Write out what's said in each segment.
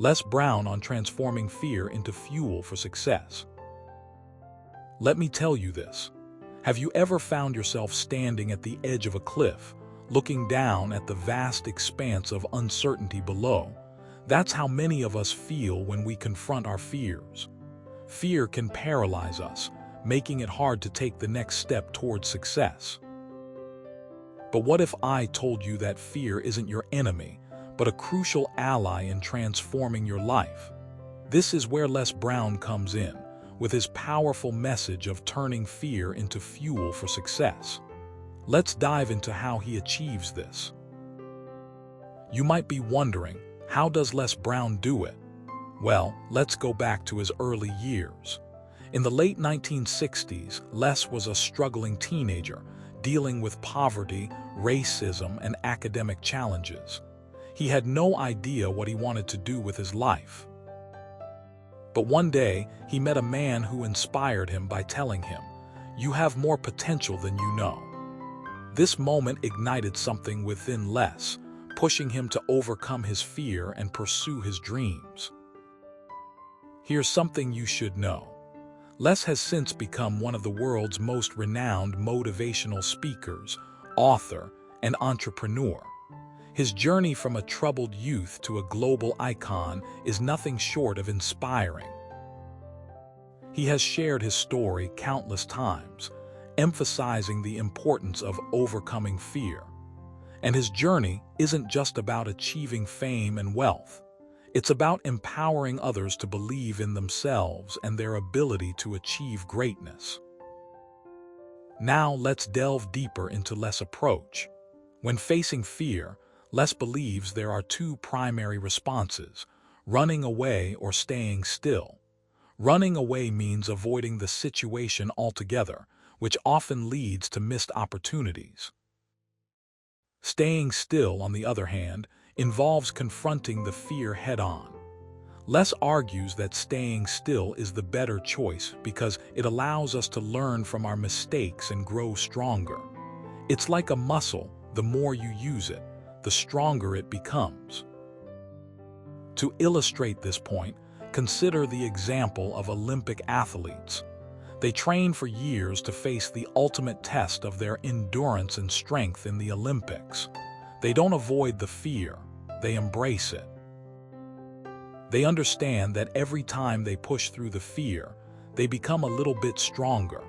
Les Brown on transforming fear into fuel for success. Let me tell you this. Have you ever found yourself standing at the edge of a cliff, looking down at the vast expanse of uncertainty below? That's how many of us feel when we confront our fears. Fear can paralyze us, making it hard to take the next step towards success. But what if I told you that fear isn't your enemy, but a crucial ally in transforming your life? This is where Les Brown comes in, with his powerful message of turning fear into fuel for success. Let's dive into how he achieves this. You might be wondering, how does Les Brown do it? Well, let's go back to his early years. In the late 1960s, Les was a struggling teenager, dealing with poverty, racism, and academic challenges. He had no idea what he wanted to do with his life. But one day, he met a man who inspired him by telling him, "You have more potential than you know." This moment ignited something within Les, pushing him to overcome his fear and pursue his dreams. Here's something you should know. Les has since become one of the world's most renowned motivational speakers, author, and entrepreneur. His journey from a troubled youth to a global icon is nothing short of inspiring. He has shared his story countless times, emphasizing the importance of overcoming fear. And his journey isn't just about achieving fame and wealth. It's about empowering others to believe in themselves and their ability to achieve greatness. Now let's delve deeper into Les' approach. When facing fear, Les believes there are two primary responses: running away or staying still. Running away means avoiding the situation altogether, which often leads to missed opportunities. Staying still, on the other hand, involves confronting the fear head-on. Les argues that staying still is the better choice because it allows us to learn from our mistakes and grow stronger. It's like a muscle. The more you use it, the stronger it becomes. To illustrate this point, consider the example of Olympic athletes. They train for years to face the ultimate test of their endurance and strength in the Olympics. They don't avoid the fear, they embrace it. They understand that every time they push through the fear, they become a little bit stronger.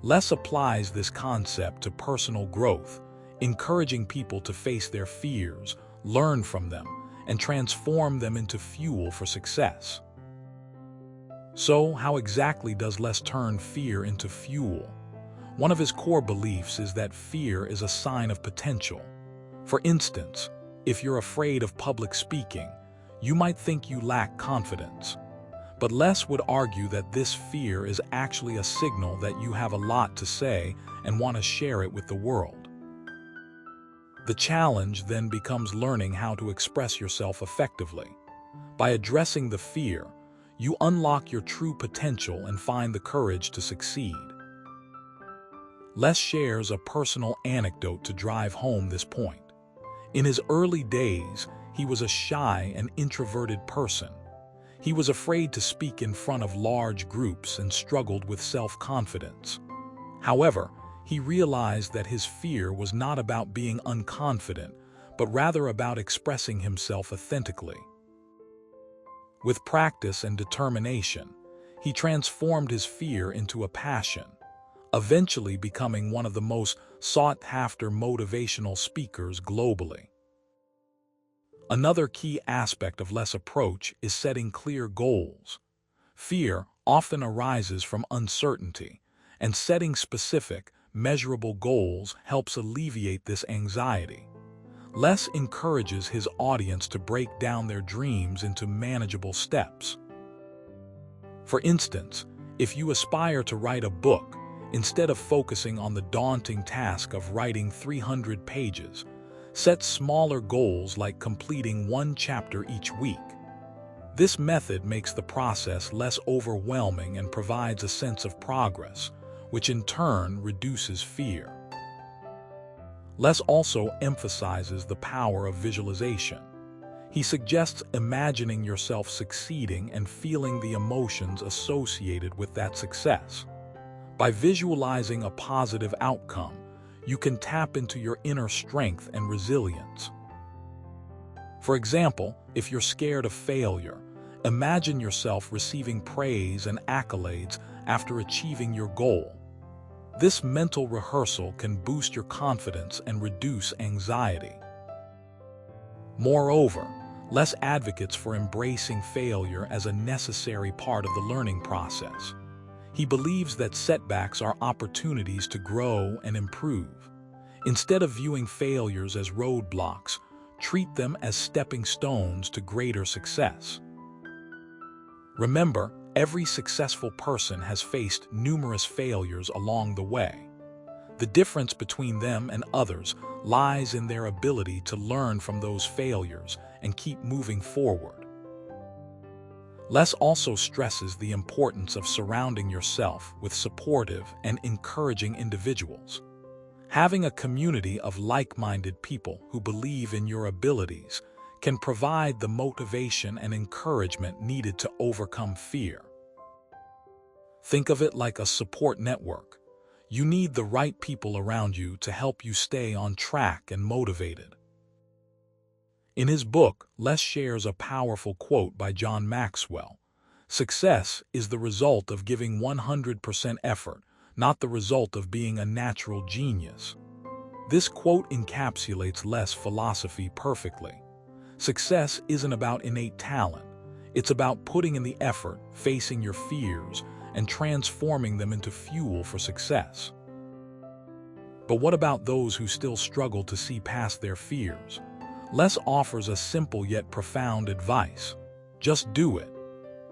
Les applies this concept to personal growth, encouraging people to face their fears, learn from them, and transform them into fuel for success. So, how exactly does Les turn fear into fuel? One of his core beliefs is that fear is a sign of potential. For instance, if you're afraid of public speaking, you might think you lack confidence. But Les would argue that this fear is actually a signal that you have a lot to say and want to share it with the world. The challenge then becomes learning how to express yourself effectively. By addressing the fear, you unlock your true potential and find the courage to succeed. Les shares a personal anecdote to drive home this point. In his early days, he was a shy and introverted person. He was afraid to speak in front of large groups and struggled with self-confidence. However, he realized that his fear was not about being unconfident, but rather about expressing himself authentically. With practice and determination, he transformed his fear into a passion, eventually becoming one of the most sought-after motivational speakers globally. Another key aspect of Les' approach is setting clear goals. Fear often arises from uncertainty, and setting specific, measurable goals helps alleviate this anxiety. Les encourages his audience to break down their dreams into manageable steps. For instance, if you aspire to write a book, instead of focusing on the daunting task of writing 300 pages, set smaller goals like completing one chapter each week. This method makes the process less overwhelming and provides a sense of progress, which in turn reduces fear. Les also emphasizes the power of visualization. He suggests imagining yourself succeeding and feeling the emotions associated with that success. By visualizing a positive outcome, you can tap into your inner strength and resilience. For example, if you're scared of failure, imagine yourself receiving praise and accolades after achieving your goal. This mental rehearsal can boost your confidence and reduce anxiety. Moreover, less advocates for embracing failure as a necessary part of the learning process. He believes that setbacks are opportunities to grow and improve. Instead of viewing failures as roadblocks, treat them as stepping stones to greater success. Remember, every successful person has faced numerous failures along the way. The difference between them and others lies in their ability to learn from those failures and keep moving forward. Les also stresses the importance of surrounding yourself with supportive and encouraging individuals. Having a community of like-minded people who believe in your abilities can provide the motivation and encouragement needed to overcome fear. Think of it like a support network. You need the right people around you to help you stay on track and motivated. In his book, Les shares a powerful quote by John Maxwell. "Success is the result of giving 100% effort, not the result of being a natural genius." This quote encapsulates Les' philosophy perfectly. Success isn't about innate talent. It's about putting in the effort, facing your fears, and transforming them into fuel for success. But what about those who still struggle to see past their fears? Les offers a simple yet profound advice. Just do it.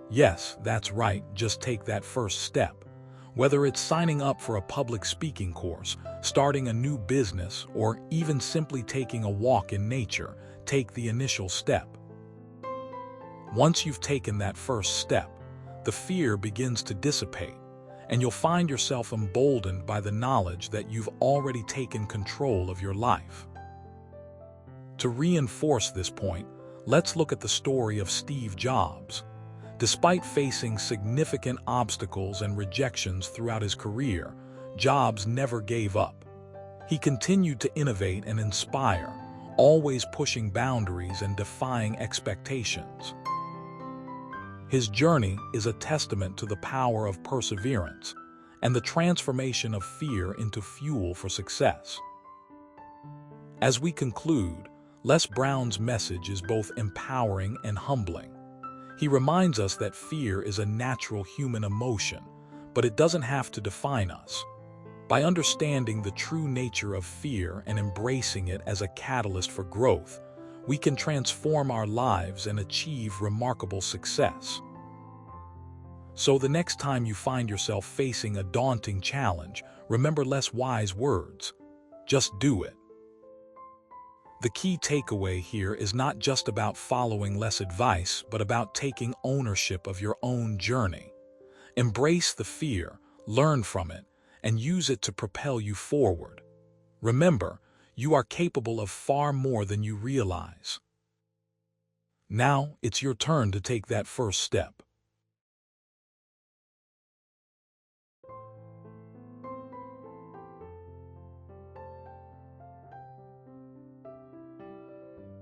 Yes, that's right, just take that first step. Whether it's signing up for a public speaking course, starting a new business, or even simply taking a walk in nature, take the initial step. Once you've taken that first step, the fear begins to dissipate, and you'll find yourself emboldened by the knowledge that you've already taken control of your life. To reinforce this point, let's look at the story of Steve Jobs. Despite facing significant obstacles and rejections throughout his career, Jobs never gave up. He continued to innovate and inspire, always pushing boundaries and defying expectations. His journey is a testament to the power of perseverance and the transformation of fear into fuel for success. As we conclude, Les Brown's message is both empowering and humbling. He reminds us that fear is a natural human emotion, but it doesn't have to define us. By understanding the true nature of fear and embracing it as a catalyst for growth, we can transform our lives and achieve remarkable success. So the next time you find yourself facing a daunting challenge, remember Les' wise words: just do it. The key takeaway here is not just about following Les' advice, but about taking ownership of your own journey. Embrace the fear, learn from it, and use it to propel you forward. Remember, you are capable of far more than you realize. Now, it's your turn to take that first step.